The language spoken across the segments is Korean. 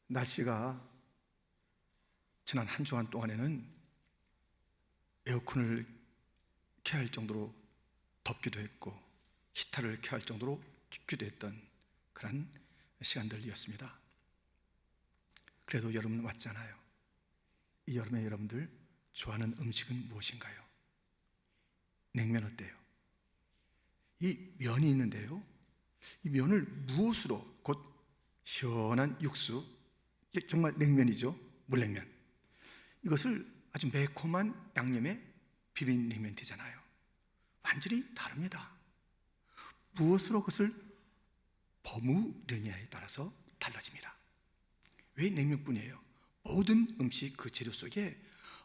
날씨가 지난 한 주간 동안에는 에어컨을 켜야 할 정도로 덥기도 했고 히터를 켜야 할 정도로 춥기도 했던 그런 시간들이었습니다. 그래도 여름은 왔잖아요. 이 여름에 여러분들 좋아하는 음식은 무엇인가요? 냉면 어때요? 이 면이 있는데요, 이 면을 무엇으로, 곧 시원한 육수, 이게 정말 냉면이죠. 물냉면. 이것을 아주 매콤한 양념에 비빔 냉면 되잖아요. 완전히 다릅니다. 무엇으로 그것을 버무리느냐에 따라서 달라집니다. 왜 냉면뿐이에요? 모든 음식 그 재료 속에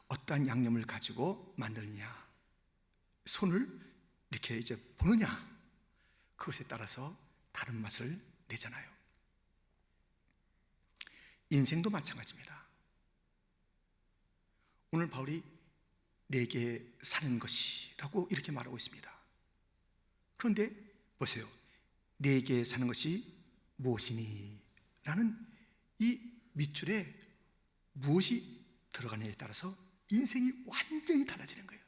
어떠한 양념을 가지고 만드느냐, 손을 이렇게 이제 보느냐, 그것에 따라서 다른 맛을 내잖아요. 인생도 마찬가지입니다. 오늘 바울이 내게 사는 것이라고 이렇게 말하고 있습니다. 그런데 보세요. 내게 사는 것이 무엇이니? 라는 이 밑줄에 무엇이 들어가느냐에 따라서 인생이 완전히 달라지는 거예요.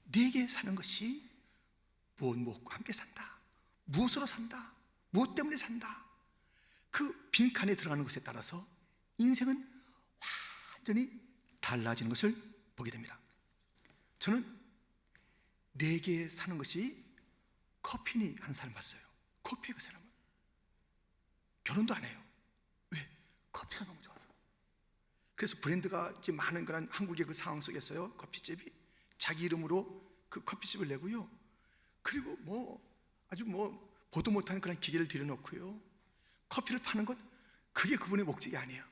내게 사는 것이 무엇과 함께 산다, 무엇으로 산다, 무엇 때문에 산다, 그 빈칸에 들어가는 것에 따라서 인생은 완전히 달라지는 것을 보게 됩니다. 저는 내게 사는 것이 커피니 하는 사람 봤어요. 커피에 그 사람은 결혼도 안 해요. 왜? 커피가 너무 좋아서. 그래서 브랜드가 이렇게 많은 그런 한국의 그 상황 속에서요, 커피집이 자기 이름으로 그 커피집을 내고요, 그리고 아주 보도 못하는 그런 기계를 들여놓고요, 커피를 파는 것, 그게 그분의 목적이 아니에요.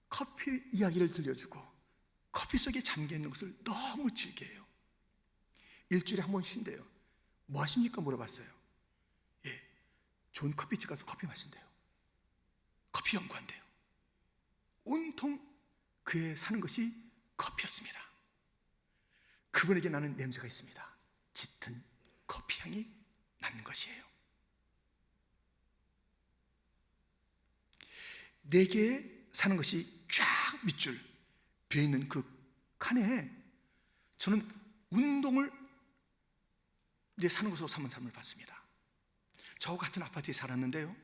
커피 이야기를 들려주고 커피 속에 잠겨있는 것을 너무 즐겨해요. 일주일에 한 번 쉰대요. 뭐 하십니까? 물어봤어요. 예, 좋은 커피집 가서 커피 마신대요. 커피 연구한대요. 온통 그의 사는 것이 커피였습니다. 그분에게 나는 냄새가 있습니다. 짙은 커피 향이 나는 것이에요. 내게 사는 것이 쫙 밑줄 비어있는 그 칸에 저는 운동을 내 사는 것으로 삼은 사람을 봤습니다. 저와 같은 아파트에 살았는데요,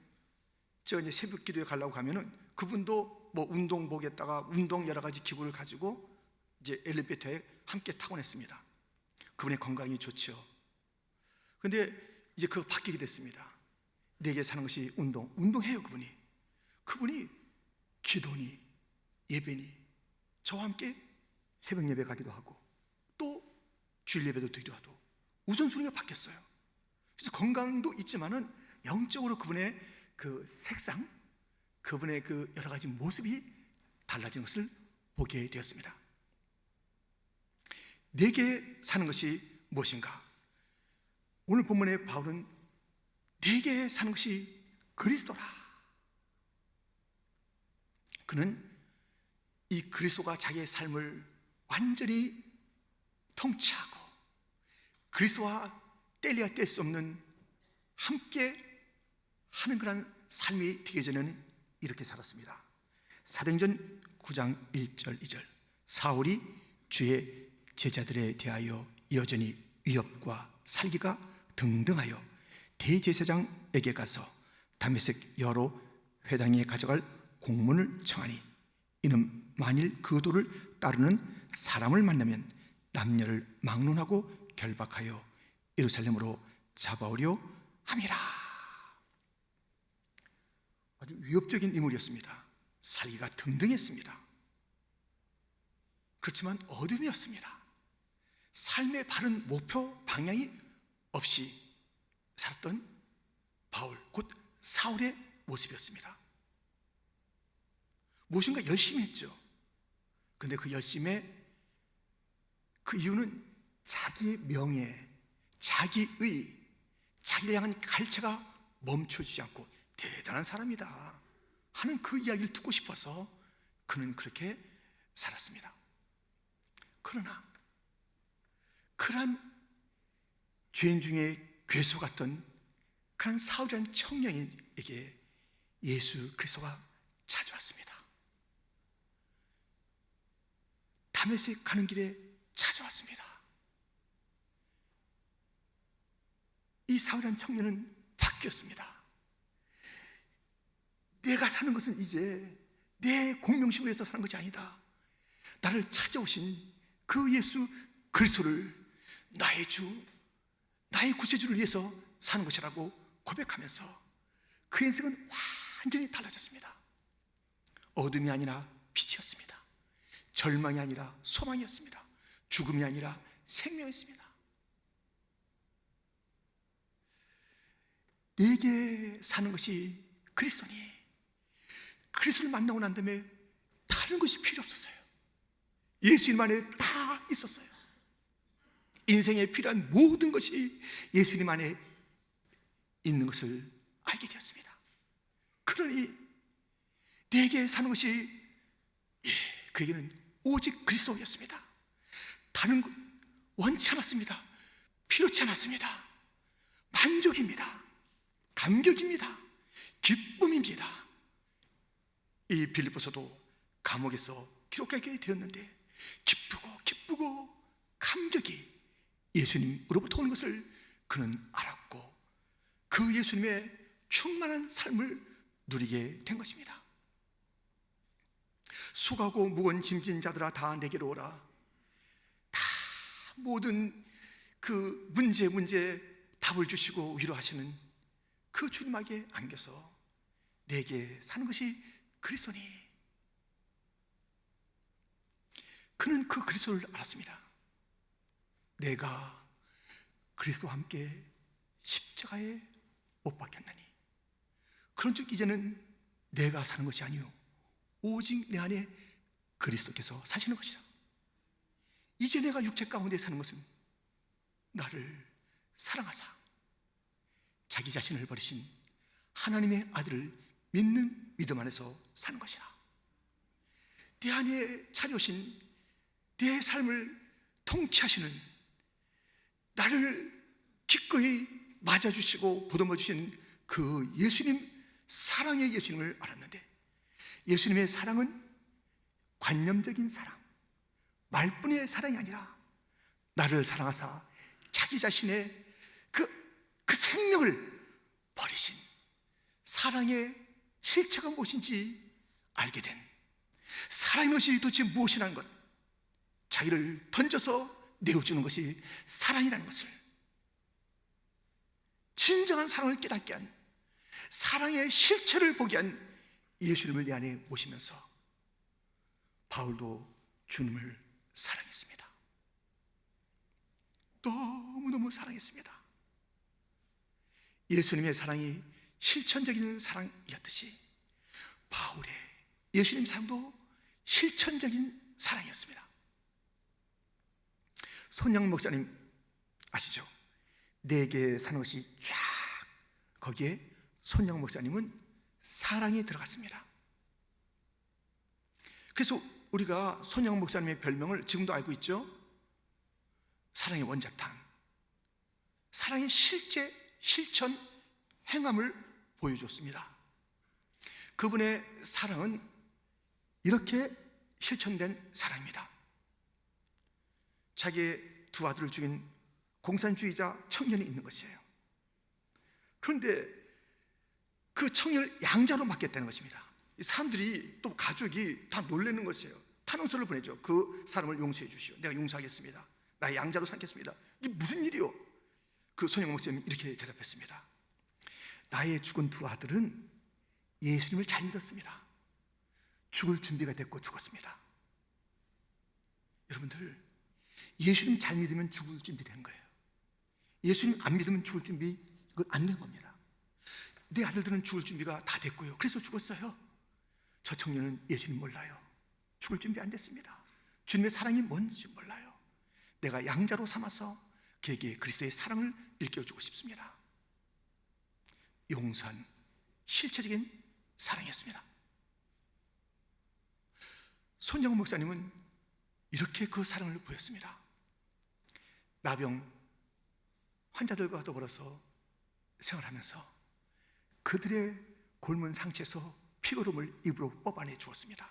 제가 이제 새벽 기도에 가려고 가면은 그분도 운동복에다가 운동 여러 가지 기구를 가지고 이제 엘리베이터에 함께 타곤 했습니다. 그분의 건강이 좋죠. 근데 이제 그거 바뀌게 됐습니다. 내게 사는 것이 운동해요. 그분이 기도니 예배니 저와 함께 새벽 예배 가기도 하고 또 주일 예배도 드리기도 하고 우선순위가 바뀌었어요. 그래서 건강도 있지만은 영적으로 그분의 그 색상, 그분의 그 여러 가지 모습이 달라진 것을 보게 되었습니다. 내게 사는 것이 무엇인가? 오늘 본문의 바울은 내게 사는 것이 그리스도라. 그는 이 그리스도가 자기의 삶을 완전히 통치하고 그리스도와 뗄래야 뗄 수 없는 함께 하는 그런 삶이 되기 전에는 이렇게 살았습니다. 사도행전 9장 1절 2절 사울이 주의 제자들에 대하여 여전히 위협과 살기가 등등하여 대제사장에게 가서 다메섹 여러 회당에 가져갈 공문을 청하니 이는 만일 그 도를 따르는 사람을 만나면 남녀를 막론하고 결박하여 예루살렘으로 잡아오려 함이라. 아주 위협적인 인물이었습니다. 살기가 등등했습니다. 그렇지만 어둠이었습니다. 삶의 바른 목표 방향이 없이 살았던 바울, 곧 사울의 모습이었습니다. 무엇인가 열심히 했죠. 그런데 그 열심의 그 이유는 자기의 명예, 자기의, 자기를 향한 갈채가 멈춰지지 않고 대단한 사람이다 하는 그 이야기를 듣고 싶어서 그는 그렇게 살았습니다. 그러나 그러한 죄인 중에 괴수 같던 그런 사울이라는 청년에게 예수 그리스도가 찾아왔습니다. 다메섹 가는 길에 찾아왔습니다. 이 사울이라는 청년은 바뀌었습니다. 내가 사는 것은 이제 내 공명심을 위해서 사는 것이 아니다. 나를 찾아오신 그 예수 그리스도를 나의 주, 나의 구세주를 위해서 사는 것이라고 고백하면서 그 인생은 완전히 달라졌습니다. 어둠이 아니라 빛이었습니다. 절망이 아니라 소망이었습니다. 죽음이 아니라 생명이었습니다. 내게 사는 것이 그리스도니, 그리스도를 만나고 난 다음에 다른 것이 필요 없었어요. 예수님 안에 다 있었어요. 인생에 필요한 모든 것이 예수님 안에 있는 것을 알게 되었습니다. 그러니 내게 사는 것이 그에게는 오직 그리스도였습니다. 다른 것 원치 않았습니다. 필요치 않았습니다. 만족입니다. 감격입니다. 기쁨입니다. 이 빌립보서도 감옥에서 기록하게 되었는데 기쁘고 감격이 예수님으로부터 오는 것을 그는 알았고 그 예수님의 충만한 삶을 누리게 된 것입니다. 수고하고 무거운 짐진 자들아 다 내게로 오라. 다 모든 그 문제 답을 주시고 위로하시는 그 주님에게 안겨서 내게 사는 것이 그리스도니. 그는 그 그리스도를 알았습니다. 내가 그리스도와 함께 십자가에 못 박혔나니 그런즉 이제는 내가 사는 것이 아니요 오직 내 안에 그리스도께서 사시는 것이다. 이제 내가 육체 가운데 사는 것은 나를 사랑하사 자기 자신을 버리신 하나님의 아들을 믿는 믿음 안에서 사는 것이라. 내 안에 찾아오신 내 삶을 통치하시는 나를 기꺼이 맞아주시고 보듬어 주신 그 예수님, 사랑의 예수님을 알았는데 예수님의 사랑은 관념적인 사랑, 말뿐의 사랑이 아니라 나를 사랑하사 자기 자신의 그 생명을 버리신 사랑의 실체가 무엇인지 알게 된, 사랑의 것이 도대체 무엇이라는 것, 자기를 던져서 내어주는 것이 사랑이라는 것을, 진정한 사랑을 깨닫게 한, 사랑의 실체를 보게 한 예수님을 내 안에 모시면서 바울도 주님을 사랑했습니다. 너무너무 사랑했습니다. 예수님의 사랑이 실천적인 사랑이었듯이 바울의 예수님 사랑도 실천적인 사랑이었습니다. 손양 목사님 아시죠? 내게 사는 것이 쫙, 거기에 손양 목사님은 사랑이 들어갔습니다. 그래서 우리가 손양 목사님의 별명을 지금도 알고 있죠? 사랑의 원자탄, 사랑의 실천, 행함을 보여줬습니다. 그분의 사랑은 이렇게 실천된 사랑입니다. 자기의 두 아들을 죽인 공산주의자 청년이 있는 것이에요. 그런데 그 청년을 양자로 맡겼다는 것입니다. 사람들이, 또 가족이 다 놀라는 것이에요. 탄원서를 보내죠. 그 사람을 용서해 주시오. 내가 용서하겠습니다. 나의 양자로 삼겠습니다. 이게 무슨 일이요? 그 손영 목사님이 이렇게 대답했습니다. 나의 죽은 두 아들은 예수님을 잘 믿었습니다. 죽을 준비가 됐고 죽었습니다. 여러분들, 예수님 잘 믿으면 죽을 준비된 거예요. 예수님 안 믿으면 죽을 준비, 그건 안 된 겁니다. 내 아들들은 죽을 준비가 다 됐고요. 그래서 죽었어요. 저 청년은 예수님 몰라요. 죽을 준비 안 됐습니다. 주님의 사랑이 뭔지 몰라요. 내가 양자로 삼아서 그에게 그리스도의 사랑을 일깨워주고 싶습니다. 용서한 실체적인 사랑이었습니다. 손영훈 목사님은 이렇게 그 사랑을 보였습니다. 나병 환자들과 더불어서 생활하면서 그들의 곪은 상처에서 피고름을 입으로 뽑아내 주었습니다.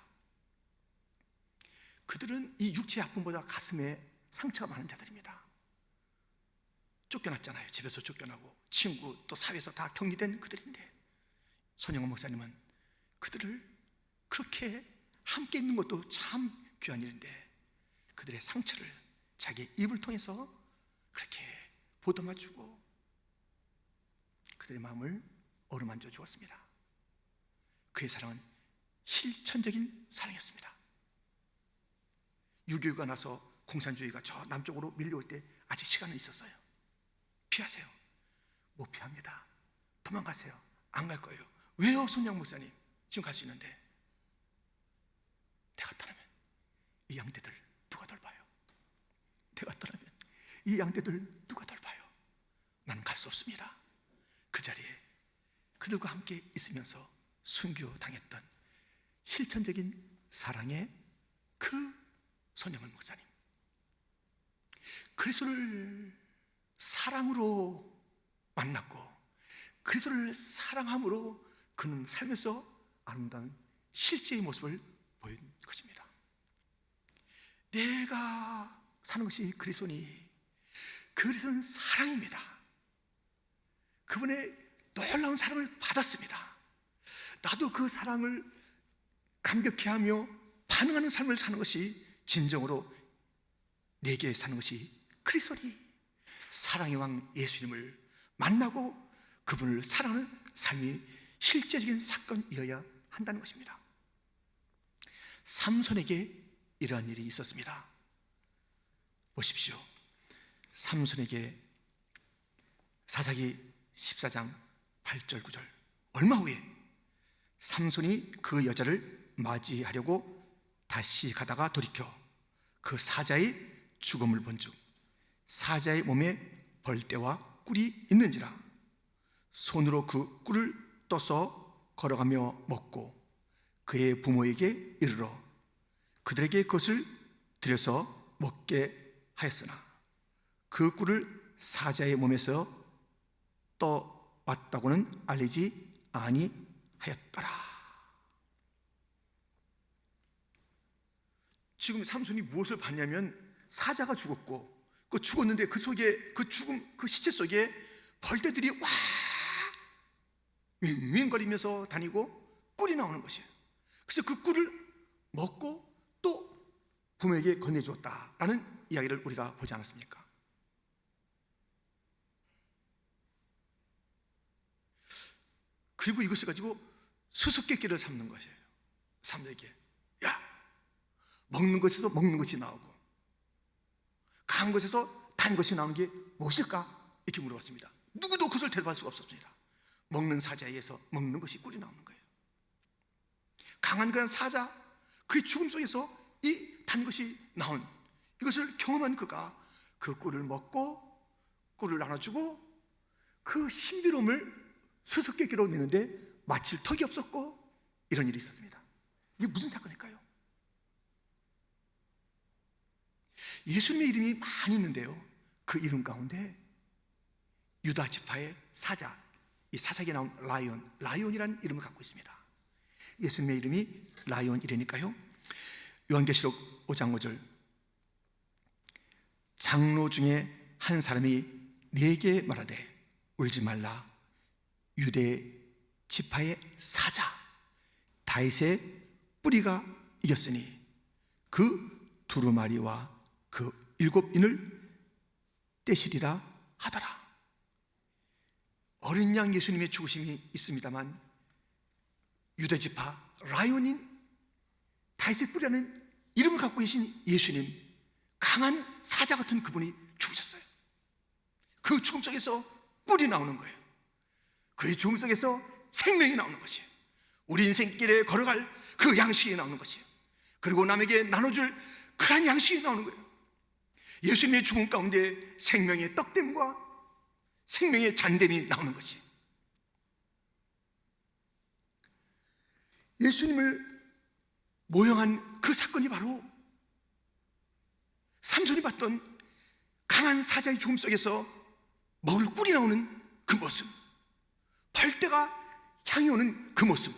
그들은 이 육체의 아픔보다 가슴에 상처가 많은 자들입니다. 쫓겨났잖아요. 집에서 쫓겨나고 친구 또 사회에서 다 격리된 그들인데, 손영원 목사님은 그들을 그렇게 함께 있는 것도 참 귀한 일인데 그들의 상처를 자기 입을 통해서 그렇게 보듬어주고 그들의 마음을 어루만져 주었습니다. 그의 사랑은 실천적인 사랑이었습니다. 6.25가 나서 공산주의가 저 남쪽으로 밀려올 때 아직 시간은 있었어요. 피하세요. 못 피합니다. 도망가세요. 안 갈 거예요. 왜요, 손양 목사님? 지금 갈 수 있는데. 내가 떠나면 이 양떼들 누가 돌봐요? 내가 떠나면 이 양떼들 누가 돌봐요? 나는 갈 수 없습니다. 그 자리에 그들과 함께 있으면서 순교당했던 실천적인 사랑의 그 손영은 목사님, 그리스도를 사랑으로 만났고 그리스도를 사랑함으로 그는 살면서 아름다운 실제의 모습을 보인 것입니다. 내가 사는 것이 그리스도니 그리스도는 사랑입니다. 그분의 놀라운 사랑을 받았습니다. 나도 그 사랑을 감격해하며 반응하는 삶을 사는 것이 진정으로 내게 사는 것이 그리스도니, 사랑의 왕 예수님을 만나고 그분을 사랑하는 삶이 실제적인 사건이어야 한다는 것입니다. 삼손에게 이러한 일이 있었습니다. 보십시오. 삼손에게 사사기 14장 8절 9절, 얼마 후에 삼손이 그 여자를 맞이하려고 다시 가다가 돌이켜 그 사자의 죽음을 본즉 사자의 몸에 벌떼와 꿀이 있는지라 손으로 그 꿀을 떠서 걸어가며 먹고 그의 부모에게 이르러 그들에게 그것을 들여서 먹게 하였으나 그 꿀을 사자의 몸에서 떠왔다고는 알리지 아니하였더라. 지금 삼손이 무엇을 봤냐면 사자가 죽었고 그 죽었는데 그 속에 그 죽음 그 시체 속에 벌떼들이 와 윙윙거리면서 다니고 꿀이 나오는 것이에요. 그래서 그 꿀을 먹고 또 부모에게 건네주었다라는 이야기를 우리가 보지 않았습니까? 그리고 이것을 가지고 수수께끼를 삼는 것이에요. 삼손에게, 야, 먹는 것에서 먹는 것이 나오고 간 것에서 단 것이 나오는 게 무엇일까? 이렇게 물어봤습니다. 누구도 그것을 대답할 수가 없었습니다. 먹는 사자에 의해서 먹는 것이 꿀이 나오는 거예요. 강한 그 사자, 그의 죽음 속에서 이 단 것이 나온 이것을 경험한 그가 그 꿀을 먹고 꿀을 나눠주고 그 신비로움을 수수께끼로 내는데 마칠 턱이 없었고 이런 일이 있었습니다. 이게 무슨 사건일까요? 예수님의 이름이 많이 있는데요, 그 이름 가운데 유다 지파의 사자, 이 사사기에 나온 라이온이라는 이름을 갖고 있습니다. 예수님의 이름이 라이온이라니까요. 요한계시록 5장 5절, 장로 중에 한 사람이 네게 말하되 울지 말라, 유대 지파의 사자 다윗의 뿌리가 이겼으니 그 두루마리와 그 7인을 떼시리라 하더라. 어린 양 예수님의 죽으심이 있습니다만 유대 지파 라이온인 다윗의 뿌리라는 이름을 갖고 계신 예수님, 강한 사자 같은 그분이 죽으셨어요. 그 죽음 속에서 꿀이 나오는 거예요. 그의 죽음 속에서 생명이 나오는 것이에요. 우리 인생길에 걸어갈 그 양식이 나오는 것이에요. 그리고 남에게 나눠줄 그러한 양식이 나오는 거예요. 예수님의 죽음 가운데 생명의 떡됨과 생명의 잔됨이 나오는 것이에요. 예수님을 모형한 그 사건이 바로 삼손이 봤던 강한 사자의 죽음 속에서 먹을 꿀이 나오는 그 모습, 벌떼가 향해 오는 그 모습,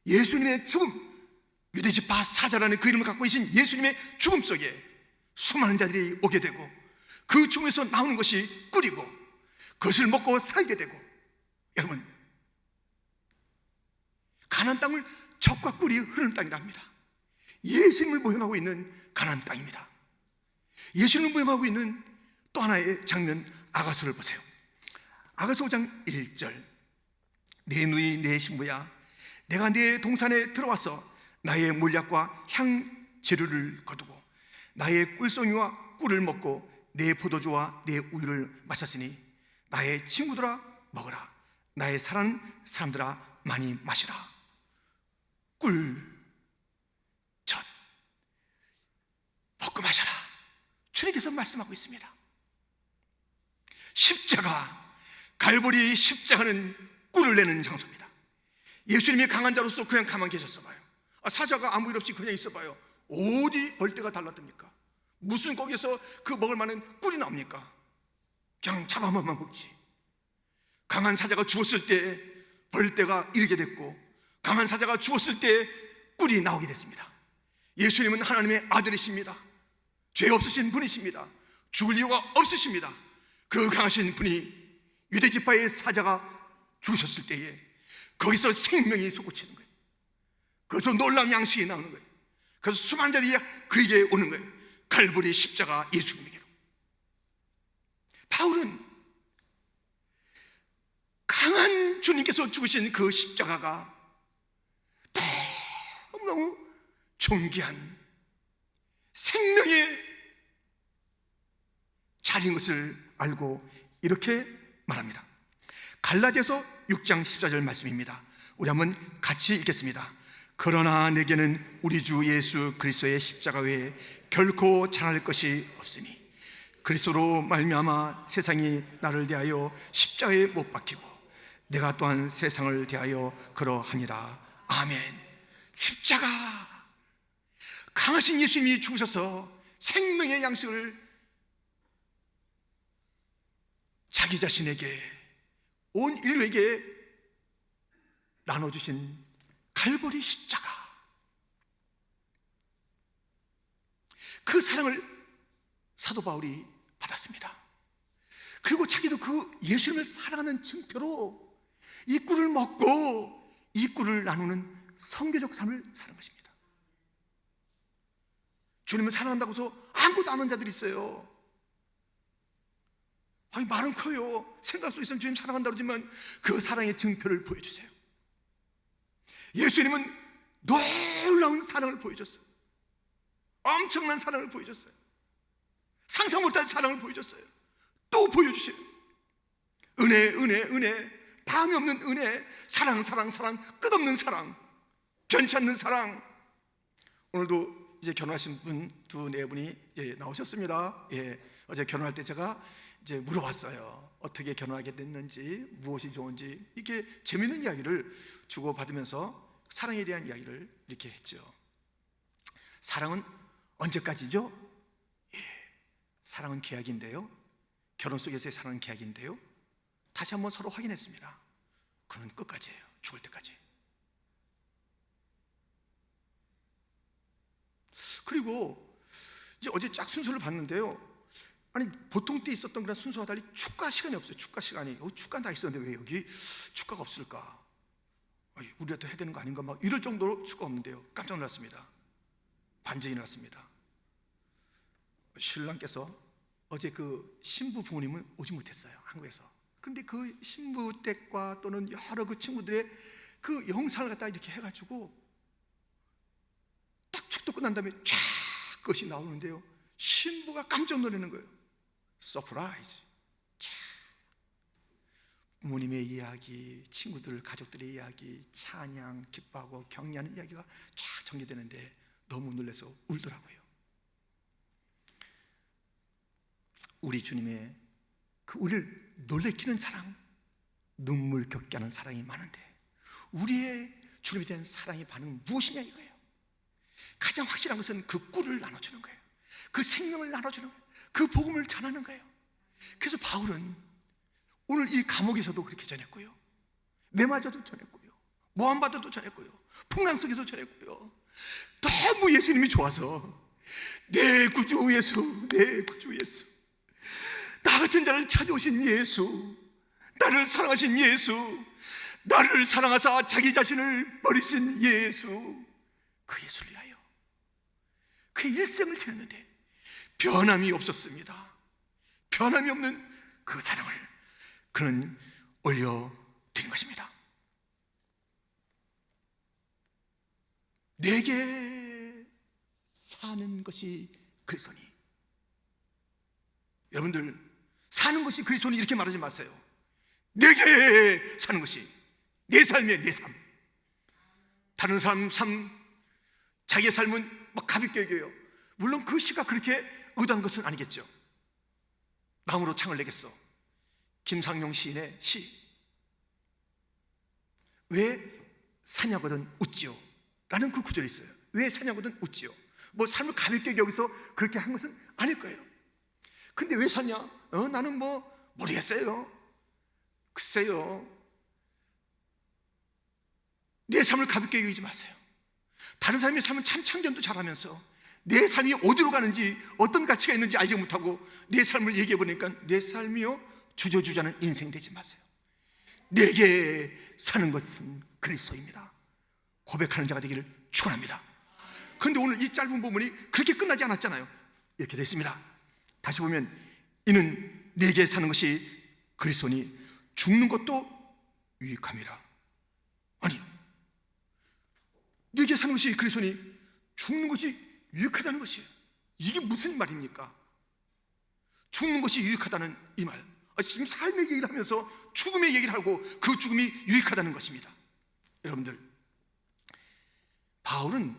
예수님의 죽음, 유대지파 사자라는 그 이름을 갖고 계신 예수님의 죽음 속에 수많은 자들이 오게 되고, 그 죽음에서 나오는 것이 꿀이고 그것을 먹고 살게 되고, 여러분, 가나안 땅을 젖과 꿀이 흐르는 땅이랍니다. 예수님을 모형하고 있는 가나안 땅입니다. 예수님을 모형하고 있는 또 하나의 장면, 아가서를 보세요. 아가서 5장 1절. 내 누이 내 신부야, 내가 내 동산에 들어와서 나의 몰약과 향 재료를 거두고 나의 꿀송이와 꿀을 먹고 내 포도주와 내 우유를 마셨으니 나의 친구들아 먹어라, 나의 사랑하는 사람들아 많이 마시라. 꿀, 젖, 먹고 마셔라. 주님께서 말씀하고 있습니다. 십자가, 갈보리 십자가는 꿀을 내는 장소입니다. 예수님이 강한 자로서 그냥 가만 계셨어 봐요. 사자가 아무 일 없이 그냥 있어 봐요. 어디 벌떼가 달라듭니까? 무슨 거기서 그 먹을 만한 꿀이 나옵니까? 그냥 잡아먹만 먹지. 강한 사자가 죽었을 때 벌떼가 이르게 됐고, 강한 사자가 죽었을 때 꿀이 나오게 됐습니다. 예수님은 하나님의 아들이십니다. 죄 없으신 분이십니다. 죽을 이유가 없으십니다. 그 강하신 분이 유대지파의 사자가 죽으셨을 때에 거기서 생명이 솟구치는 거예요. 거기서 놀라운 양식이 나오는 거예요. 그래서 수많은 자들이 그에게 오는 거예요. 갈보리 십자가 예수님에게로. 바울은 강한 주님께서 죽으신 그 십자가가 너무너무 존귀한 생명의 자리인 것을 알고 이렇게 말합니다. 갈라디아서 6장 14절 말씀입니다. 우리 한번 같이 읽겠습니다. 그러나 내게는 우리 주 예수 그리스도의 십자가 외에 결코 자랑할 것이 없으니 그리스도로 말미암아 세상이 나를 대하여 십자가에 못 박히고 내가 또한 세상을 대하여 그러하니라. 아멘. 십자가, 강하신 예수님이 죽으셔서 생명의 양식을 자기 자신에게, 온 인류에게 나눠주신 갈보리 십자가, 그 사랑을 사도 바울이 받았습니다. 그리고 자기도 그 예수님을 사랑하는 증표로 이 꿀을 먹고 이 꿀을 나누는 성교적 삶을 사는 것입니다. 주님을 사랑한다고 해서 아무것도 안 하는 자들이 있어요. 아니, 말은 커요. 생각 속에 있으면 주님 사랑한다고 그러지만 그 사랑의 증표를 보여주세요. 예수님은 놀라운 사랑을 보여줬어요. 엄청난 사랑을 보여줬어요. 상상 못할 사랑을 보여줬어요. 또 보여주세요. 은혜, 은혜, 은혜, 다음이 없는 은혜, 사랑, 사랑, 사랑, 끝없는 사랑, 변치 않는 사랑. 오늘도 이제 결혼하신 분 두 네 분이 나오셨습니다. 어제 결혼할 때 제가 이제 물어봤어요. 어떻게 결혼하게 됐는지, 무엇이 좋은지, 이렇게 재밌는 이야기를 주고받으면서 사랑에 대한 이야기를 이렇게 했죠. 사랑은 언제까지죠? 사랑은 계약인데요. 결혼 속에서의 사랑은 계약인데요. 다시 한번 서로 확인했습니다. 그는 끝까지예요. 죽을 때까지. 그리고 이제 어제 짝 순서를 봤는데요. 아니, 보통 때 있었던 그런 순서와 달리 축가 시간이 없어요. 축가 시간이. 축가는 다 있었는데 왜 여기 축가가 없을까? 우리가 또 해야 되는 거 아닌가? 막 이럴 정도로 축가 없는데요. 깜짝 놀랐습니다. 반전이 났습니다. 신랑께서 어제 그 신부 부모님은 오지 못했어요. 한국에서. 그런데 그 신부 댁과 또는 여러 그 친구들의 그 영상을 갖다 이렇게 해가지고 딱 축도 끝난 다음에 쫙 그것이 나오는데요. 신부가 깜짝 놀라는 거예요. 서프라이즈. 부모님의 이야기, 친구들, 가족들의 이야기, 찬양, 기뻐하고 격려하는 이야기가 쫙 전개되는데 너무 놀라서 울더라고요. 우리 주님의 그 우리를 놀래키는 사랑, 눈물 겪게 하는 사랑이 많은데 우리의 주님에 대한 사랑의 반응은 무엇이냐 이거예요. 가장 확실한 것은 그 꿀을 나눠주는 거예요. 그 생명을 나눠주는 거예요. 그 복음을 전하는 거예요. 그래서 바울은 오늘 이 감옥에서도 그렇게 전했고요, 매맞아도 전했고요, 모함바다도 전했고요, 풍랑 속에도 전했고요. 너무 예수님이 좋아서 내 구주 예수, 내 구주 예수, 나 같은 자를 찾아오신 예수, 나를 사랑하신 예수, 나를 사랑하사 자기 자신을 버리신 예수, 그 예수를 위하여 그의 일생을 드렸는데 변함이 없었습니다. 변함이 없는 그 사랑을 그는 올려드린 것입니다. 내게 사는 것이 그리스도니. 여러분들, 사는 것이 그리스도니 이렇게 말하지 마세요. 내게 사는 것이, 내 삶이에요, 내 삶. 다른 사람 삶, 자기의 삶은 막 가볍게 여겨요. 물론 그 시가 그렇게 의도한 것은 아니겠죠. 나무로 창을 내겠어. 김상용 시인의 시. 왜 사냐거든 웃지요? 라는 그 구절이 있어요. 왜 사냐거든 웃지요? 뭐 삶을 가볍게 여기서 그렇게 한 것은 아닐 거예요. 근데 왜 사냐? 나는 뭐 모르겠어요. 글쎄요. 내 삶을 가볍게 여기지 마세요. 다른 사람의 삶은 참 참견도 잘하면서 내 삶이 어디로 가는지, 어떤 가치가 있는지 알지 못하고 내 삶을 얘기해 보니까 내 삶이요 주저주저하는 인생 되지 마세요. 내게 사는 것은 그리스도입니다. 고백하는 자가 되기를 축원합니다. 그런데 오늘 이 짧은 부분이 그렇게 끝나지 않았잖아요. 이렇게 되어 있습니다. 다시 보면, 이는 내게 사는 것이 그리스도니 죽는 것도 유익함이라. 아니, 내게 사는 것이 그리스도니 죽는 것이 유익하다는 것이에요. 이게 무슨 말입니까? 죽는 것이 유익하다는 이 말, 지금 삶의 얘기를 하면서 죽음의 얘기를 하고 그 죽음이 유익하다는 것입니다. 여러분들, 바울은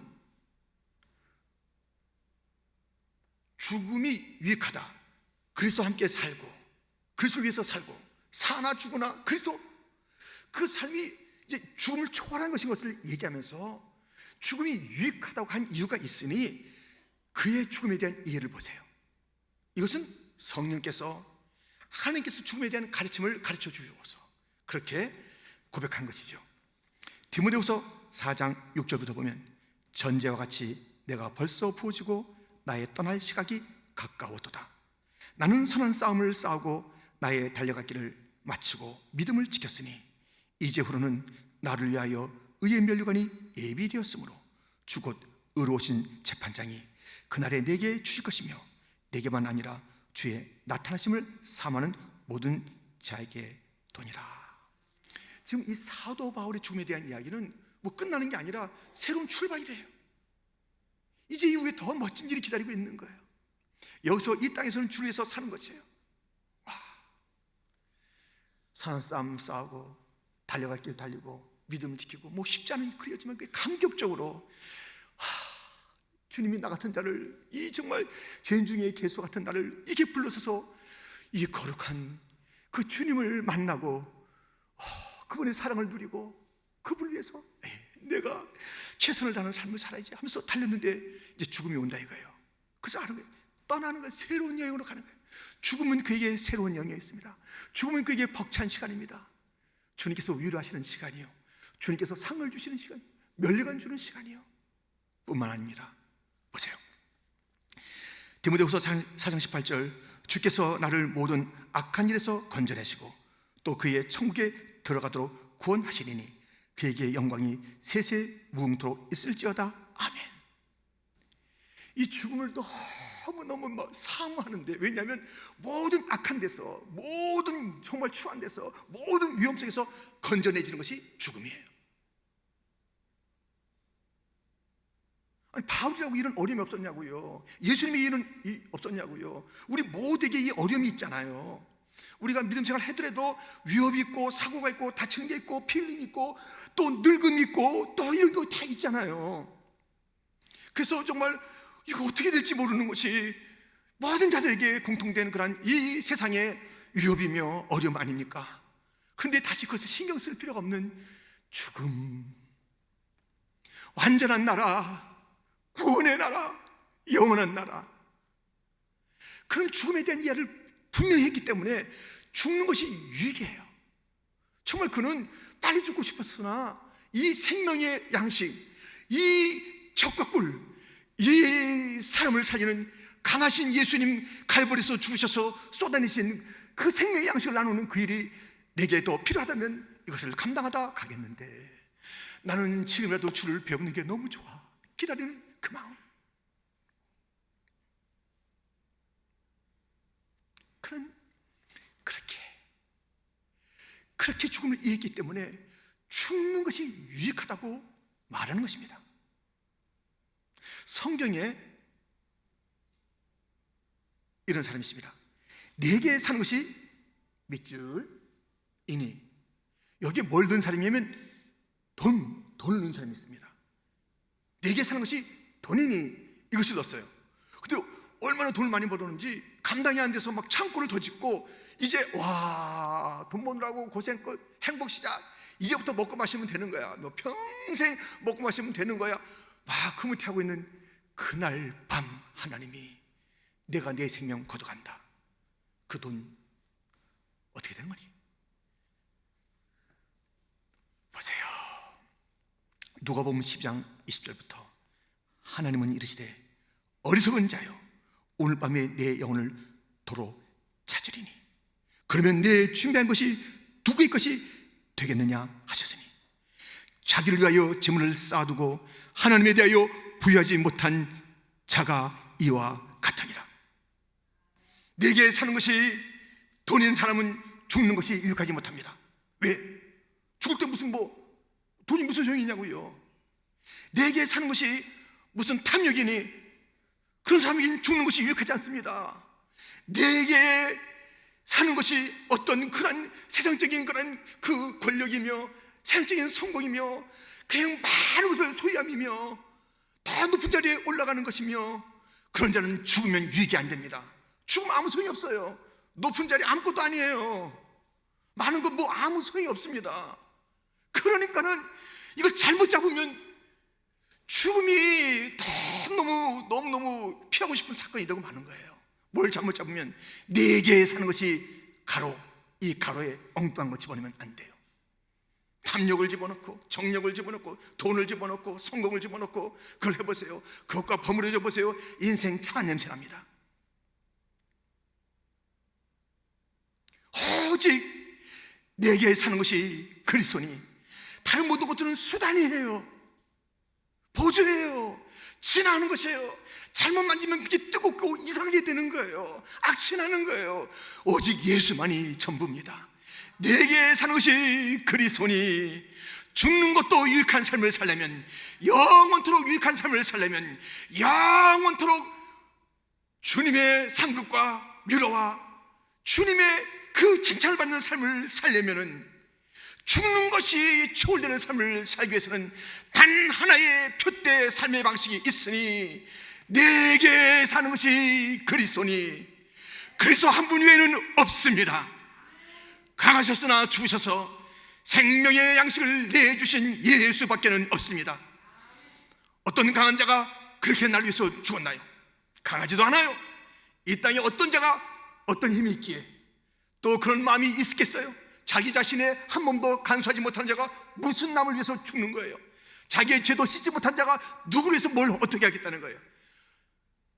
죽음이 유익하다, 그리스도와 함께 살고 그리스도를 위해서 살고 사나 죽으나 그리스도, 그 삶이 이제 죽음을 초월한 것을 얘기하면서 죽음이 유익하다고 한 이유가 있으니 그의 죽음에 대한 이해를 보세요. 이것은 성령께서, 하나님께서 죽음에 대한 가르침을 가르쳐 주셔서 그렇게 고백한 것이죠. 디모데후서 4장 6절부터 보면, 전제와 같이 내가 벌써 부어지고 나의 떠날 시각이 가까웠도다. 나는 선한 싸움을 싸우고 나의 달려갈 길을 마치고 믿음을 지켰으니 이제후로는 나를 위하여 의의 면류관이 예비되었으므로 주 곧 의로우신 재판장이 그날에 내게 주실 것이며 내게만 아니라 주의 나타나심을 사모하는 모든 자에게 도니라. 지금 이 사도 바울의 죽음에 대한 이야기는 뭐 끝나는 게 아니라 새로운 출발이 돼요. 이제 이후에 더 멋진 일이 기다리고 있는 거예요. 여기서 이 땅에서는 주를 위해서 사는 것이에요. 와, 사는 싸움 싸우고 달려갈 길 달리고 믿음을 지키고, 뭐 쉽지 않은 그리였지만 감격적으로 주님이 나 같은 자를, 이 정말 죄인 중에 개수 같은 나를 이게 불러서서 이 거룩한 그 주님을 만나고 그분의 사랑을 누리고 그분을 위해서 내가 최선을 다하는 삶을 살아야지 하면서 달렸는데 이제 죽음이 온다 이거예요. 그래서 아는 거예요. 떠나는 거예요. 새로운 여행으로 가는 거예요. 죽음은 그에게 새로운 영역이 있습니다. 죽음은 그에게 벅찬 시간입니다. 주님께서 위로하시는 시간이요, 주님께서 상을 주시는 시간, 면류관 주는 시간이요 뿐만 아닙니다. 보세요. 디모데후서 4장 18절, 주께서 나를 모든 악한 일에서 건져내시고 또 그의 천국에 들어가도록 구원하시리니 그에게 영광이 세세 무궁토록 있을지어다. 아멘. 이 죽음을 너무너무 사모하는데, 왜냐하면 모든 악한 데서, 모든 정말 추한 데서, 모든 위험 속에서 건져내지는 것이 죽음이에요. 아니, 바울이라고 이런 어려움이 없었냐고요. 예수님이 이런 없었냐고요. 우리 모두에게 이 어려움이 있잖아요. 우리가 믿음 생활 하더라도 위협이 있고 사고가 있고 다치는 게 있고 피 흘림이 있고 또 늙음이 있고 또 이런 거 다 있잖아요. 그래서 정말 이거 어떻게 될지 모르는 것이 모든 자들에게 공통된 그런 이 세상의 위협이며 어려움 아닙니까? 그런데 다시 그것을 신경 쓸 필요가 없는 죽음, 완전한 나라, 구원의 나라, 영원한 나라, 그런 죽음에 대한 이해를 분명히 했기 때문에 죽는 것이 유익이에요. 정말 그는 빨리 죽고 싶었으나 이 생명의 양식, 이 젖과 꿀, 이 사람을 살리는 강하신 예수님 갈보리에서 죽으셔서 쏟아내신 그 생명의 양식을 나누는 그 일이 내게 더 필요하다면 이것을 감당하다 가겠는데, 나는 지금이라도 주를 배우는 게 너무 좋아. 기다리는 그 마음. 그렇게 죽음을 이겼기 때문에 죽는 것이 유익하다고 말하는 것입니다. 성경에 이런 사람이 있습니다. 내게 사는 것이 밑줄이니, 여기에 뭘 넣은 사람이냐면 돈을 넣은 사람이 있습니다. 내게 사는 것이 돈이니, 이것을 넣었어요. 근데 얼마나 돈을 많이 벌었는지 감당이 안 돼서 막 창고를 더 짓고, 이제 돈 버느라고 고생 끝, 행복 시작, 이제부터 먹고 마시면 되는 거야, 너 평생 먹고 마시면 되는 거야, 막 흐뭇해하고 있는 그날 밤 하나님이 내가 내 생명 거둬간다. 그 돈 어떻게 되는 거니? 보세요. 누가복음 12장 20절부터 하나님은 이르시되 어리석은 자여, 오늘 밤에 내 영혼을 도로 찾으리니 그러면 내 준비한 것이 누구의 것이 되겠느냐 하셨으니, 자기를 위하여 재물을 쌓아두고 하나님에 대하여 부여하지 못한 자가 이와 같으니라. 내게 사는 것이 돈인 사람은 죽는 것이 유익하지 못합니다. 왜? 죽을 때 돈이 무슨 소용이냐고요. 내게 사는 것이 무슨 탐욕이니, 그런 사람에게는 죽는 것이 유익하지 않습니다. 내게 사는 것이 어떤 그런 세상적인 그런 그 권력이며 세상적인 성공이며 그냥 많은 것을 소유함이며 더 높은 자리에 올라가는 것이며, 그런 자는 죽으면 유익이 안 됩니다. 죽으면 아무 소용이 없어요. 높은 자리 아무것도 아니에요. 많은 것 아무 소용이 없습니다. 그러니까는 이걸 잘못 잡으면 죽음이 너무너무 피하고 싶은 사건이 되고 마는 거예요. 뭘 잘못 잡으면 내게 사는 것이 가로, 이 가로에 엉뚱한 거 집어넣으면 안 돼요. 탐욕을 집어넣고 정력을 집어넣고 돈을 집어넣고 성공을 집어넣고 그걸 해보세요. 그것과 버무려져 보세요. 인생 추한 냄새 납니다. 오직 내게 사는 것이 그리스도니 다른 모든 것들은 수단이에요. 보조예요. 지나는 것이에요. 잘못 만지면 그게 뜨겁고 이상하게 되는 거예요. 악취나는 거예요. 오직 예수만이 전부입니다. 내게 사는 것이 그리스도니, 죽는 것도 유익한 삶을 살려면, 영원토록 유익한 삶을 살려면, 영원토록 주님의 상급과 위로와 주님의 그 칭찬을 받는 삶을 살려면은, 죽는 것이 초월되는 삶을 살기 위해서는 단 하나의 표대 삶의 방식이 있으니, 내게 사는 것이 그리스도니 그리스도 한 분 외에는 없습니다. 강하셨으나 죽으셔서 생명의 양식을 내주신 예수밖에는 없습니다. 어떤 강한 자가 그렇게 날 위해서 죽었나요? 강하지도 않아요. 이 땅에 어떤 자가 어떤 힘이 있기에 또 그런 마음이 있겠어요? 자기 자신의 한 몸도 간수하지 못한 자가 무슨 남을 위해서 죽는 거예요? 자기의 죄도 씻지 못한 자가 누구를 위해서 뭘 어떻게 하겠다는 거예요?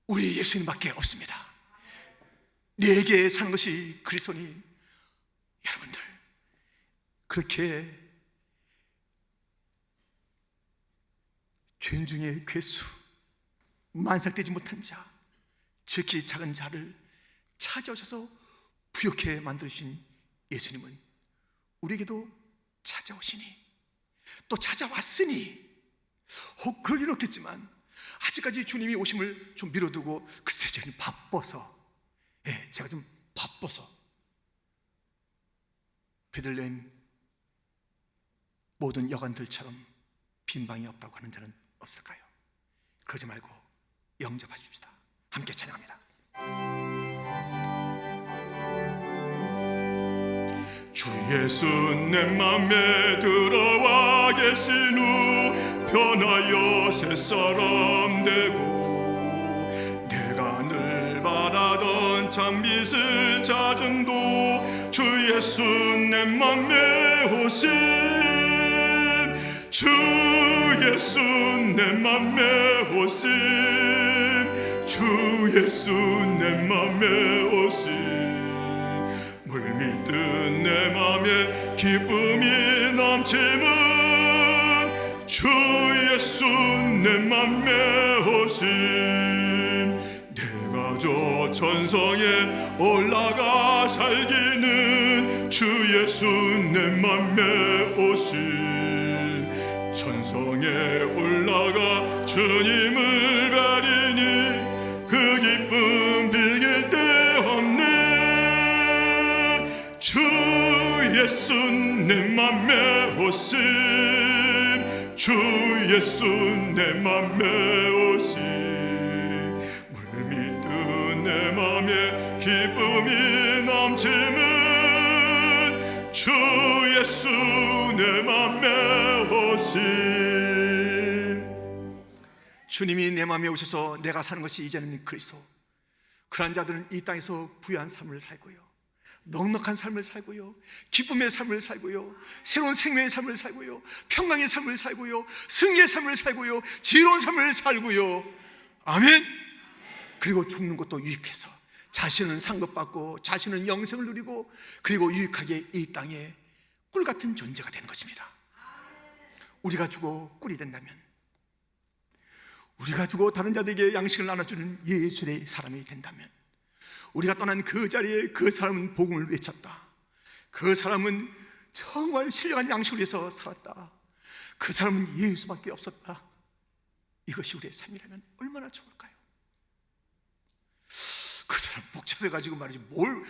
우리 예수님밖에 없습니다. 내게 사는 것이 그리스도니, 여러분들 그렇게 죄인 중에 괴수, 만삭되지 못한 자, 지극히 작은 자를 찾아오셔서 부욕해 만드신 예수님은 우리에게도 찾아오시니, 또 찾아왔으니, 그럴 일은 없겠지만 아직까지 주님이 오심을 좀 미뤄두고, 글쎄 제가 좀 바빠서, 제가 좀 바빠서, 베들레헴 모든 여관들처럼 빈방이 없다고 하는 자는 없을까요? 그러지 말고 영접하십시다. 함께 찬양합니다. 주 예수 내 맘에 들어와 계신 후 변하여 새사람 되고, 내가 늘 바라던 참빛을 찾은도 주 예수 내 맘에 오심, 주 예수 내 맘에 오심, 주 예수 내 맘에 오심, 물밀듯 내 맘에 기쁨이 넘치는 주 예수 내 맘에 오심, 내가 저 천성에 올라가 살기는 주 예수 내 맘에 오심, 천성에 올라가 주님을 뵈리니 그 기쁨 비길 데 없네. 주 예수 내 맘에 오심, 주 예수 내 맘에 오심, 물밀듯 내 맘에 기쁨이 넘치는 주 예수 내 맘에 오심. 주님이 내 맘에 오셔서 내가 사는 것이 이제는 그리스도. 그러한 자들은 이 땅에서 부유한 삶을 살고요, 넉넉한 삶을 살고요, 기쁨의 삶을 살고요, 새로운 생명의 삶을 살고요, 평강의 삶을 살고요, 승리의 삶을 살고요, 지혜로운 삶을 살고요. 아멘. 그리고 죽는 것도 유익해서 자신은 상급받고 자신은 영생을 누리고, 그리고 유익하게 이 땅에 꿀같은 존재가 되는 것입니다. 우리가 죽어 꿀이 된다면, 우리가 죽어 다른 자들에게 양식을 나눠주는 예수의 사람이 된다면, 우리가 떠난 그 자리에 그 사람은 복음을 외쳤다, 그 사람은 정말 신령한 양식을 위해서 살았다, 그 사람은 예수밖에 없었다, 이것이 우리의 삶이라면 얼마나 좋을까요? 그 사람 복잡해가지고 말이지 뭘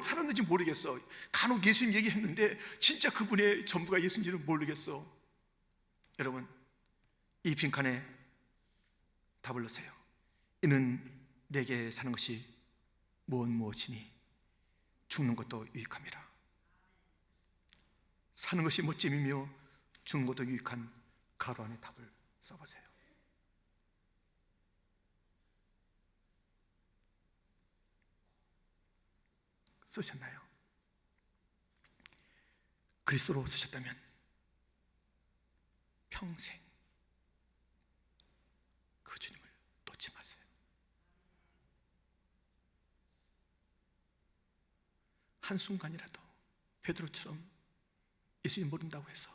살았는지 모르겠어. 간혹 예수님 얘기했는데 진짜 그분의 전부가 예수인지는 모르겠어. 여러분, 이 빈칸에 답을 넣으세요. 이는 내게 사는 것이 무엇이니 죽는 것도 유익함이라. 사는 것이 멋짐이며 죽는 것도 유익한 가로 안에 답을 써보세요. 쓰셨나요? 그리스도로 쓰셨다면 평생 그 주님을 놓지 마세요. 한순간이라도 베드로처럼 예수님 모른다고 해서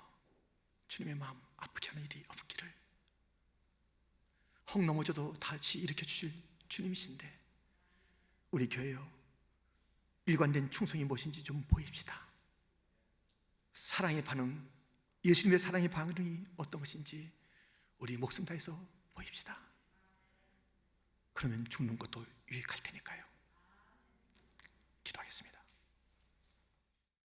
주님의 마음 아프게 하는 일이 없기를. 혹 넘어져도 다시 일으켜 주실 주님이신데, 우리 교회요, 일관된 충성이 무엇인지 좀 보입시다. 사랑의 반응, 예수님의 사랑의 반응이 어떤 것인지 우리 목숨 다해서 보입시다. 그러면 죽는 것도 유익할 테니까요.